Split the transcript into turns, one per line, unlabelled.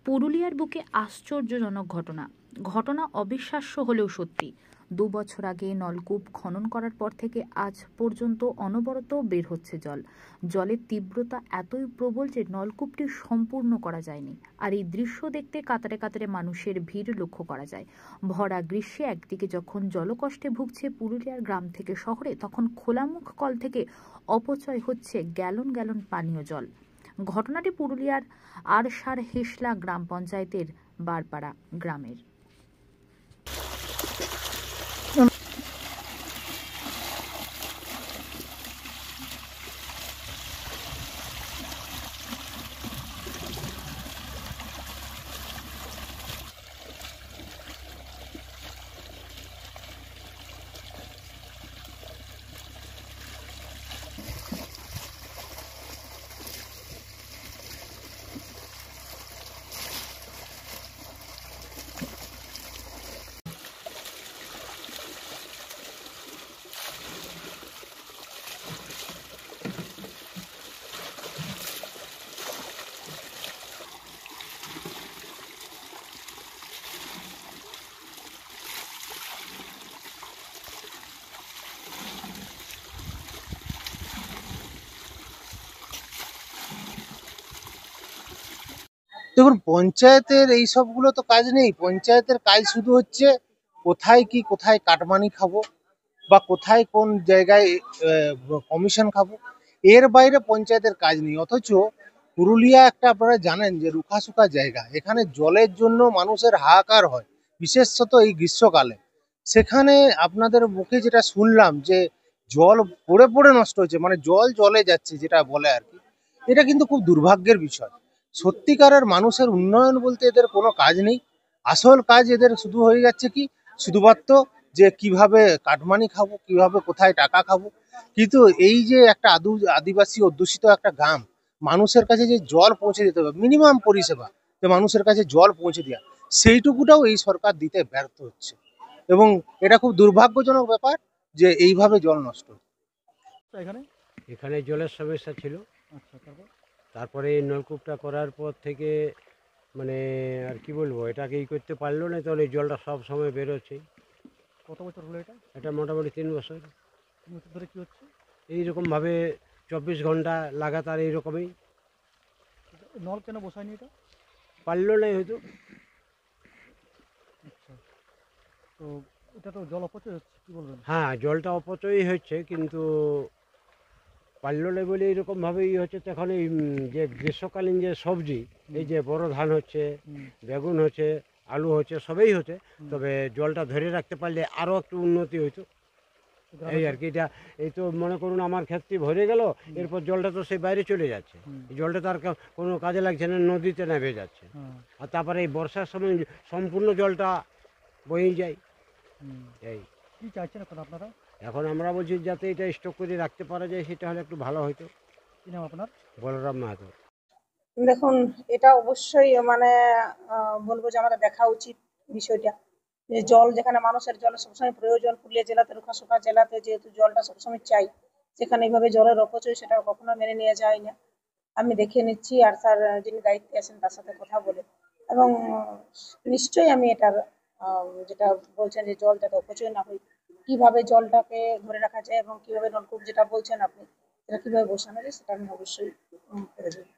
পুরুলিয়ার বুকে আশ্চর্যজনক ঘটনা অবিশ্বাস্য হলেও সত্যি। 2 বছর আগে নলকূপ খনন করার পর থেকে আজ পর্যন্ত অনবরত বের হচ্ছে জলের তীব্রতা এতই প্রবল যে নলকূপটি সম্পূর্ণ করা যায়নি। আর এই দৃশ্য দেখতে কাতারে কাতারে মানুষের ভিড় লক্ষ্য করা যায়। ভরা গ্রীষ্মে একদিকে যখন জলকষ্টে ভুগছে পুরুলিয়ার গ্রাম থেকে শহরে, তখন খোলামুখ কল থেকে অপচয় হচ্ছে গ্যালন গ্যালন পানীয় জল। ঘটনাটি পুরুলিয়ার আরশার হেসলা গ্রাম পঞ্চায়েতের বারপাড়া গ্রামের।
দেখুন, পঞ্চায়েতের এই সবগুলো তো কাজ নেই। পঞ্চায়েতের কাজ শুধু হচ্ছে কোথায় কাটমানি খাবো বা কোথায় কোন জায়গায় কমিশন খাবো, এর বাইরে পঞ্চায়েতের কাজ নেই। অথচ পুরুলিয়া একটা, আপনারা জানেন যে রুখাসুখা জায়গা, এখানে জলের জন্য মানুষের হাহাকার হয়, বিশেষত এই গ্রীষ্মকালে। সেখানে আপনাদের মুখে যেটা শুনলাম যে জল পড়ে পড়ে নষ্ট হচ্ছে, মানে জল জলে যাচ্ছে যেটা বলে আর কি, এটা কিন্তু খুব দুর্ভাগ্যের বিষয়। সত্যিকারের মানুষের উন্নয়ন বলতে এদের কোনো কাজ নেই। আসল কাজ এদের শুধু হয়ে যাচ্ছে কি, শুধুমাত্র যে কিভাবে কাটমানি খাবো, কিভাবে কোথায় টাকা খাবো। কিন্তু এই যে একটা আদিবাসী অধ্যুষিত একটা গ্রাম, মানুষের কাছে যে জল পৌঁছে দিতে হবে, মিনিমাম পরিষেবা, যে মানুষের কাছে জল পৌঁছে দেওয়া, সেইটুকুটাও এই সরকার দিতে ব্যর্থ হচ্ছে। এবং এটা খুব দুর্ভাগ্যজনক ব্যাপার যে এইভাবে জল নষ্ট হচ্ছে।
এখানে জলের সমস্যা ছিল। তারপরে এই নলকূপটা করার পর থেকে মানে আর কি বলবো, এটাকে করতে পারলো না, তাহলে জলটা সব সময় বেরোচ্ছে।
কত বছর হলো এটা?
এটা মোটামুটি 3 বছর।
3 বছর ধরে কি হচ্ছে?
এইরকমভাবে 24 ঘন্টা লাগাতার এইরকমই।
নল কেন বসায়নি এটা?
পারলো না হয়তো।
আচ্ছা, তো এটা তো জল অপচয় হচ্ছে, কি বলবেন?
হ্যাঁ, জলটা অপচয়ই হচ্ছে, কিন্তু পারলো না বলে এইরকমভাবেই হচ্ছে। তো এখন এই যে গ্রীষ্মকালীন যে সবজি, এই যে বড় ধান হচ্ছে, বেগুন হচ্ছে, আলু হচ্ছে, সবই হচ্ছে, তবে জলটা ধরে রাখতে পারলে আরও একটু উন্নতি হইতো, এই আর কি। এটা এই তো মনে করুন আমার ক্ষেত্রে ভরে গেল, এরপর জলটা তো সেই বাইরে চলে যাচ্ছে, এই জলটা তো আর কোনো কাজে লাগছে না, নদীতে নেমে যাচ্ছে। আর তারপরে এই বর্ষার সময় সম্পূর্ণ জলটা বয়ে যায়। এই
কি চাইছেন এখন আপনারা?
এখন আমরা বলছি যাতে এটা স্টক করে রাখতে পারা যায়, সেটা হলে একটু ভালো হতো।
কি নাম আপনার?
বলরাম মাহাতো।
দেখুন, এটা অবশ্যই মানে বলবো যে আমাদের দেখা উচিত বিষয়টা, যে জল যেখানে মানুষের জলের সবসময় প্রয়োজন, পুরুলিয়া জেলাতে, রুখাসুখা জেলাতে যেহেতু জলটা সবসময় চাই, সেখানে এইভাবে জলের অপচয় সেটা কখনো মেনে নেওয়া যায় না। আমি দেখে নিচ্ছি আর স্যার যিনি দায়িত্বে আছেন তার সাথে কথা বলে, এবং নিশ্চয়ই আমি এটার যেটা বলছেন যে জল যাতে অপচয় না হয়, কিভাবে জলটাকে ধরে রাখা যায় এবং কিভাবে নলকূপ যেটা বলছেন আপনি সেটা কিভাবে বসানো যায়, সেটা আমি অবশ্যই করে দেবো।